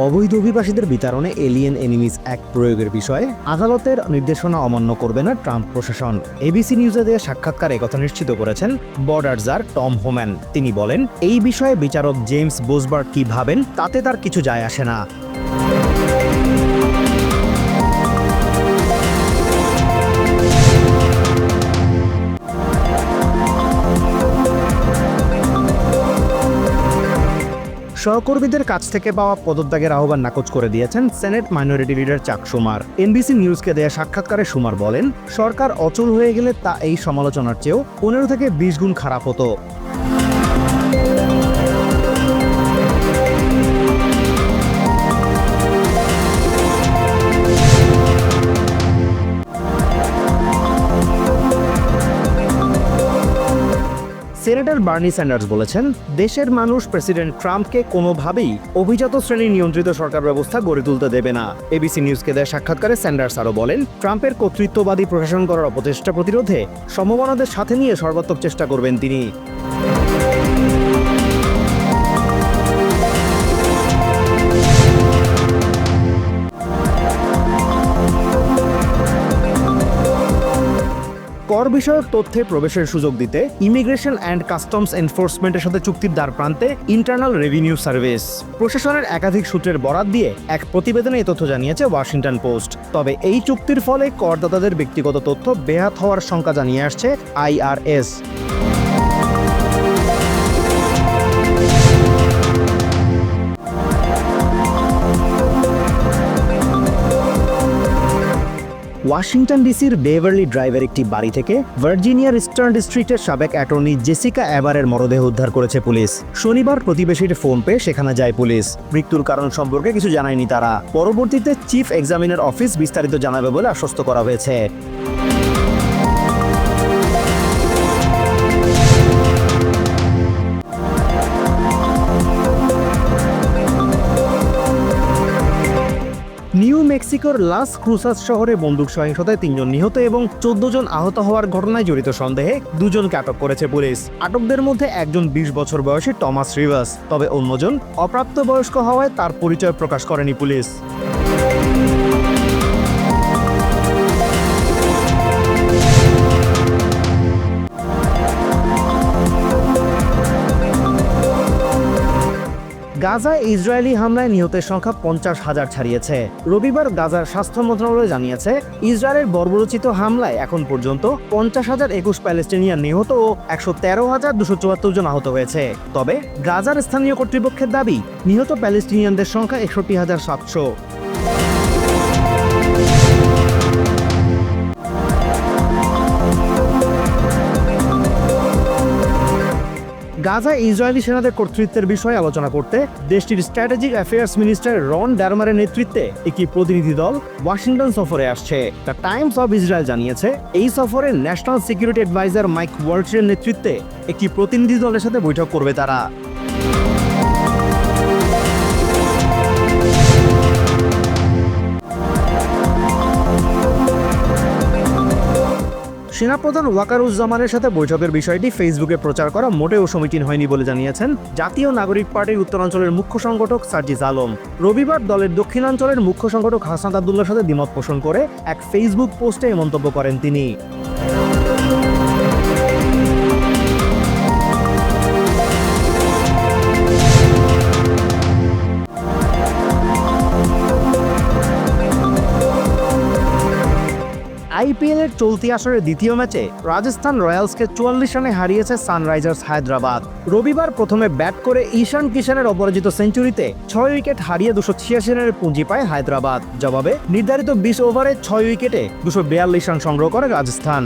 অবৈধ অভিবাসীদের বিতরণে এলিয়েন এনিমিস অ্যাক্ট প্রয়োগের বিষয়ে আদালতের নির্দেশনা অমান্য করবে না ট্রাম্প প্রশাসন। এবিসি নিউজে দেওয়া সাক্ষাৎকারে কথা নিশ্চিত করেছেন বর্ডারজার টম হোম্যান। তিনি বলেন, এই বিষয়ে বিচারক জেমস বোসবার্গ কি ভাবেন তাতে তার কিছু যায় আসে না। সহকর্মীদের কাছ থেকে পাওয়া পদত্যাগের আহ্বান নাকচ করে দিয়েছেন সেনেট মাইনরিটি লিডার চাক শুমার। এনবিসি নিউজকে দেয়া সাক্ষাৎকারে শুমার বলেন, সরকার অচল হয়ে গেলে তা এই সমালোচনার চেয়েও 15 থেকে 20 গুণ খারাপ হতো। সেনেটর বার্নি স্যান্ডার্স বলেছেন, দেশের মানুষ প্রেসিডেন্ট ট্রাম্পকে কোনোভাবেই অভিজাত শ্রেণী নিয়ন্ত্রিত সরকার ব্যবস্থা গড়ে তুলতে দেবে না। এবিসি নিউজকে দেয়া সাক্ষাৎকারে স্যান্ডার্স আরও বলেন, ট্রাম্পের কর্তৃত্ববাদী প্রশাসন করার অপচেষ্টা প্রতিরোধে সমমনাদের সাথে নিয়ে সর্বাত্মক চেষ্টা করবেন তিনি। কর বিষয়ক তথ্যে প্রবেশের সুযোগ দিতে ইমিগ্রেশন অ্যান্ড কাস্টমস এনফোর্সমেন্টের সাথে চুক্তির দ্বার প্রান্তে ইন্টারনাল রেভিনিউ সার্ভিস। প্রশাসনের একাধিক সূত্রের বরাত দিয়ে এক প্রতিবেদনে এই তথ্য জানিয়েছে ওয়াশিংটন পোস্ট। তবে এই চুক্তির ফলে করদাতাদের ব্যক্তিগত তথ্য বেহাত হওয়ার শঙ্কা জানিয়ে আসছে আইআরএস। ওয়াশিংটন ডিসির বেভারলি ড্রাইভের একটি বাড়ি থেকে ভার্জিনিয়ার ইস্টার্ন ডিস্ট্রিক্টের সাবেক অ্যাটর্নি জেসিকা অ্যাবারের মরদেহ উদ্ধার করেছে পুলিশ। শনিবার প্রতিবেশীর ফোন পেয়ে সেখানে যায় পুলিশ। মৃত্যুর কারণ সম্পর্কে কিছু জানায়নি তারা। পরবর্তীতে চিফ এক্সামিনার অফিস বিস্তারিত জানাবে বলে আশ্বস্ত করা হয়েছে। নিউ মেক্সিকোর লাস ক্রুসাস শহরে বন্দুক সহিংসতায় 3 জন নিহত এবং 14 জন আহত হওয়ার ঘটনায় জড়িত সন্দেহে 2 জনকে আটক করেছে পুলিশ। আটকদের মধ্যে একজন 20 বছর বয়সী টমাস রিভাস, তবে অন্যজন অপ্রাপ্তবয়স্ক হওয়ায় তার পরিচয় প্রকাশ করেনি পুলিশ। গাজায় ইসরায়েলি হামলায় নিহতের সংখ্যা 50,000 ছাড়িয়েছে। রবিবার গাজার স্বাস্থ্য মন্ত্রণালয় জানিয়েছে, ইসরায়েলের বর্বরোচিত হামলায় এখন পর্যন্ত 50,021 প্যালেস্টিনিয়ান নিহত ও 113,274 জন আহত হয়েছে। তবে গাজার স্থানীয় কর্তৃপক্ষের দাবি, নিহত প্যালেস্টিনিয়ানদের সংখ্যা 61,700। গাজায় ইসরায়েলি সেনাদের কর্তৃত্বের বিষয়ে আলোচনা করতে দেশটির স্ট্র্যাটেজিক অ্যাফেয়ার্স মিনিস্টার রন ডারমারের নেতৃত্বে একটি প্রতিনিধি দল ওয়াশিংটন সফরে আসছে। দ্য টাইমস অব ইসরায়েল জানিয়েছে, এই সফরে ন্যাশনাল সিকিউরিটি অ্যাডভাইজার মাইক ওয়ালট্জের নেতৃত্বে একটি প্রতিনিধি দলের সাথে বৈঠক করবে তারা। সেনাপ্রধান ওয়াকারুজ্জামানের সাথে বৈঠকের বিষয়টি ফেসবুকে প্রচার করা মোটেও সমীচীন হয়নি বলে জানিয়েছেন জাতীয় নাগরিক পার্টির উত্তরাঞ্চলের মুখ্য সংগঠক সার্জিস আলম। রবিবার দলের দক্ষিণাঞ্চলের মুখ্য সংগঠক হাসনাত আবদুল্লার সাথে দ্বিমত পোষণ করে এক ফেসবুক পোস্টে মন্তব্য করেন তিনি। আইপিএলের চলতি আসরের দ্বিতীয় ম্যাচে রাজস্থান রয়্যালসকে 44 রানে হারিয়েছে সানরাইজার্স হায়দ্রাবাদ। রবিবার প্রথমে ব্যাট করে ঈশান কিষানের অপরাজিত সেঞ্চুরিতে 6 উইকেট হারিয়ে 286 রানের পুঁজি পায় হায়দ্রাবাদ। জবাবে নির্ধারিত 20 ওভারে 6 উইকেটে 242 রান সংগ্রহ করে রাজস্থান।